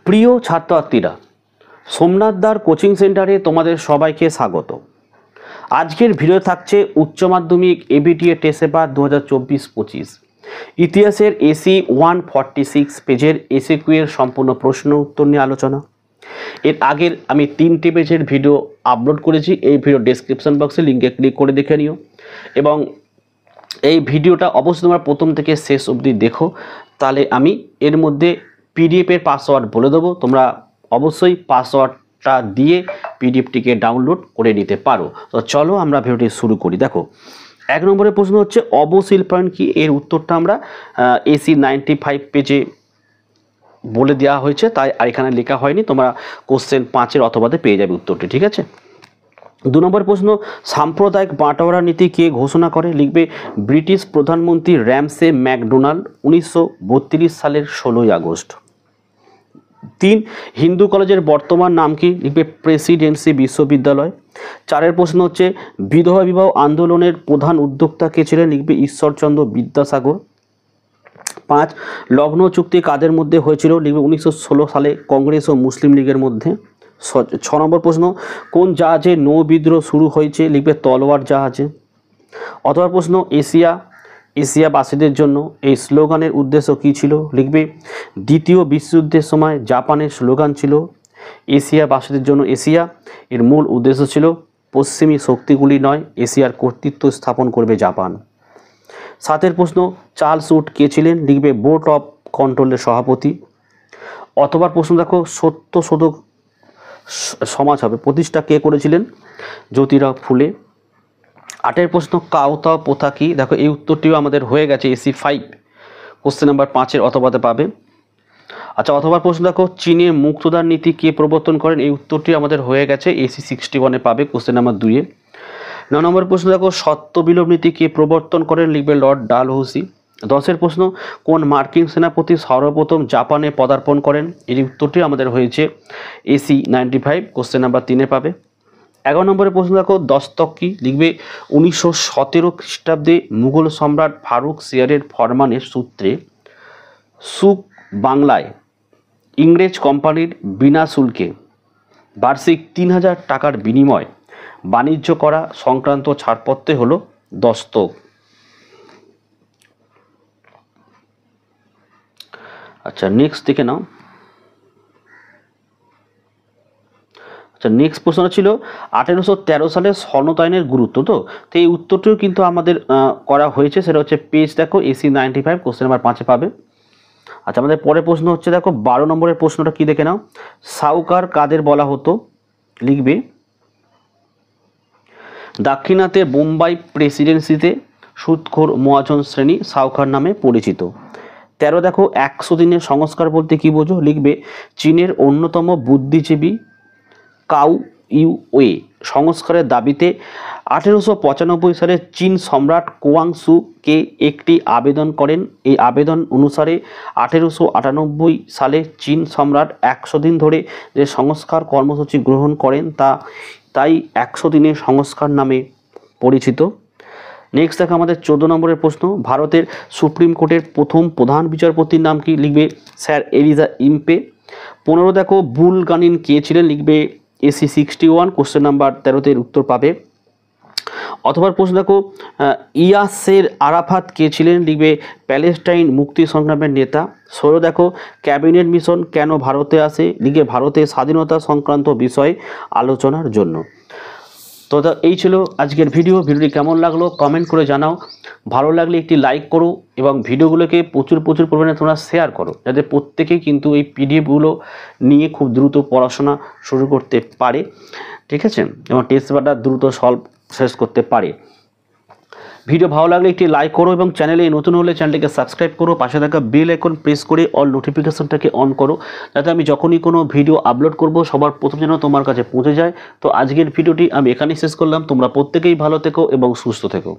প্রিয় ছাত্রছাত্রীরা, সোমনাথদার কোচিং সেন্টারে তোমাদের সবাইকে স্বাগত। আজকের ভিডিও থাকছে উচ্চ মাধ্যমিক এবিটিএ টেস্ট পেপার 2024-25 ইতিহাসের এসি 146 পেজের এসিকিউ এর সম্পূর্ণ প্রশ্ন উত্তর নিয়ে আলোচনা। এর আগের আমি 3টে পেজের ভিডিও আপলোড করেছি, এই ভিডিও ডেসক্রিপশন বক্সে লিঙ্কে ক্লিক করে দেখে নিও এবং এই ভিডিওটা অবশ্যই তোমরা প্রথম থেকে শেষ অবধি দেখো, তাহলে আমি এর মধ্যে পিডিএফের পাসওয়ার্ড বলে দেবো, তোমরা অবশ্যই পাসওয়ার্ডটা দিয়ে পিডিএফটিকে ডাউনলোড করে নিতে পারো। তো চলো আমরা ভিডিওটি শুরু করি। দেখো, 1 নম্বরের প্রশ্ন হচ্ছে অবশিল্পায়ন কি? এর উত্তরটা আমরা এসি 95 পেজে বলে দেওয়া হয়েছে, তাই আর এখানে লেখা হয়নি, তোমরা কোশ্চেন 5-এর অথবাতে পেয়ে যাবে উত্তরটি, ঠিক আছে। 2 নম্বর প্রশ্ন, সাম্প্রদায়িক বাঁটোয়ারা নীতি কে ঘোষণা করে? লিখবে ব্রিটিশ প্রধানমন্ত্রী র্যামসে ম্যাকডোনাল্ড 1932 সালের 16ই আগস্ট। 3, হিন্দু কলেজের বর্তমান নাম কি? লিখবে প্রেসিডেন্সি বিশ্ববিদ্যালয়। 4-এর প্রশ্ন হচ্ছে বিধবা বিবাহ আন্দোলনের প্রধান উদ্যোক্তা কে ছিলেন? লিখবে ঈশ্বরচন্দ্র বিদ্যাসাগর। 5, লগ্ন চুক্তি কাদের মধ্যে হয়েছিল? লিখবে 1916 সালে কংগ্রেস ও মুসলিম লীগের মধ্যে। 6 নম্বর প্রশ্ন, কোন জাহাজে নৌ বিদ্রোহ শুরু হয়েছে? লিখবে তলোয়ার জাহাজে। অথবা প্রশ্ন, এশিয়াবাসীদের জন্য এই স্লোগানের উদ্দেশ্য কী ছিল? লিখবে দ্বিতীয় বিশ্বযুদ্ধের সময় জাপানের স্লোগান ছিল এশিয়াবাসীদের জন্য এশিয়া। এর মূল উদ্দেশ্য ছিল পশ্চিমী শক্তিগুলি নয়, এশিয়ার কর্তৃত্ব স্থাপন করবে জাপান। 7-এর প্রশ্ন, চার্লস উড কে ছিলেন? লিখবে বোর্ড অফ কন্ট্রোলের সভাপতি। অথবা প্রশ্ন দেখো, সত্যশোধক সমাজ হবে প্রতিষ্ঠা কে করেছিলেন? জ্যোতিরাও ফুলে। 8-এর প্রশ্ন, কাওতাও প্রথা কি? দেখো, এই উত্তরটিও আমাদের হয়ে গেছে এসি 5 কোশ্চেন নাম্বার 5-এর অথবাতে পাবে। আচ্ছা, অথবা প্রশ্ন দেখো, চীনে মুক্তদার নীতি কে প্রবর্তন করেন? এই উত্তরটি আমাদের হয়ে গেছে এসি 61-এ পাবে কোশ্চেন নাম্বার 2-এ। 9 নম্বর প্রশ্ন দেখো, সত্য বিলোপ নীতি কে প্রবর্তন করেন? লিখবে লর্ড ডালহৌসি। 10-এর প্রশ্ন, কোন মার্কিন সেনাপতি সর্বপ্রথম জাপানে পদার্পণ করেন? এই উত্তরটি আমাদের হয়েছে এসি 95 কোশ্চেন নাম্বার 3-এ পাবে। 11 নম্বরের প্রশ্ন দেখো, দস্তক কি? লিখবে 1917 খ্রিস্টাব্দে মুঘল সম্রাট ফারুক সিয়ারের ফরমানের সূত্রে সুক বাংলায় ইংরেজ কোম্পানির বিনা শুল্কে বার্ষিক 3000 টাকার বিনিময় বাণিজ্য করা সংক্রান্ত ছাড়পত্রে হলো দস্তক। আচ্ছা, নেক্সট দেখে নাও। আচ্ছা, নেক্সট প্রশ্ন ছিল 1813 সালে সনদ আইনের গুরুত্ব। তো এই উত্তরটিও কিন্তু আমাদের করা হয়েছে, সেটা হচ্ছে পেজ দেখো এসি 95 কোশ্চেন নাম্বার 5-এ পাবে। আচ্ছা, আমাদের পরের প্রশ্ন হচ্ছে দেখো 12 নম্বরের প্রশ্নটা কি দেখে নাও, সাউকার কাদের বলা হতো? লিখবে দাক্ষিণাত্যে বোম্বাই প্রেসিডেন্সিতে সুদখোর মহাজন শ্রেণী সাউকার নামে পরিচিত। 13 দেখো 100 দিনের সংস্কার বলতে কি বোঝো? লিখবে চীনের অন্যতম বুদ্ধিজীবী কাউ ইউয়ে সংস্কারের দাবিতে 1895 সালে চীন সম্রাট কোয়াংসুকে একটি আবেদন করেন। এই আবেদন অনুসারে 1898 সালে চীন সম্রাট 100 দিন ধরে যে সংস্কার কর্মসূচি গ্রহণ করেন তাই 100 দিনের সংস্কার নামে পরিচিত। নেক্সট দেখো আমাদের 14 নম্বরের প্রশ্ন, ভারতের সুপ্রিম কোর্টের প্রথম প্রধান বিচারপতির নাম কি? লিখবে স্যার এলিজা ইম্পে। 15 দেখো বুলগানিন কে ছিলেন? লিখবে এসি 61 কোশ্চেন নাম্বার 13-তে উত্তর পাবে। অথবা প্রশ্ন দেখো ইয়াসের আরাফাত কে ছিলেন? লিখবে প্যালেস্টাইন মুক্তি সংগ্রামের নেতা। 16 দেখো ক্যাবিনেট মিশন কেন ভারতে আসে? লিখবে ভারতের স্বাধীনতা সংক্রান্ত বিষয়ে আলোচনার জন্য। তো এই ছিল আজকের ভিডিওটি কেমন লাগলো কমেন্ট করে জানাও। ভালো লাগলে একটি লাইক করো এবং ভিডিওগুলোকে প্রচুর পরিমাণে তোমরা শেয়ার করো, যাতে প্রত্যেকেই কিন্তু এই পিডিএফগুলো নিয়ে খুব দ্রুত পড়াশোনা শুরু করতে পারে, ঠিক আছে, এবং টেস্ট পেপারটা দ্রুত সলভ শেষ করতে পারে। ভিডিও ভালো লাগলে একটি লাইক করো এবং চ্যানেলে নতুন হলে চ্যানেলটিকে সাবস্ক্রাইব করো, পাশে থাকা বেল আইকন প্রেস করে অল নোটিফিকেশনটাকে অন করো, যাতে আমি যখনই কোনো ভিডিও আপলোড করব সবার প্রথম যেন তোমার কাছে পৌঁছে যায়। তো আজকের ভিডিওটি আমি এখানেই শেষ করলাম। তোমরা প্রত্যেকেই ভালো থেকো এবং সুস্থ থেকো।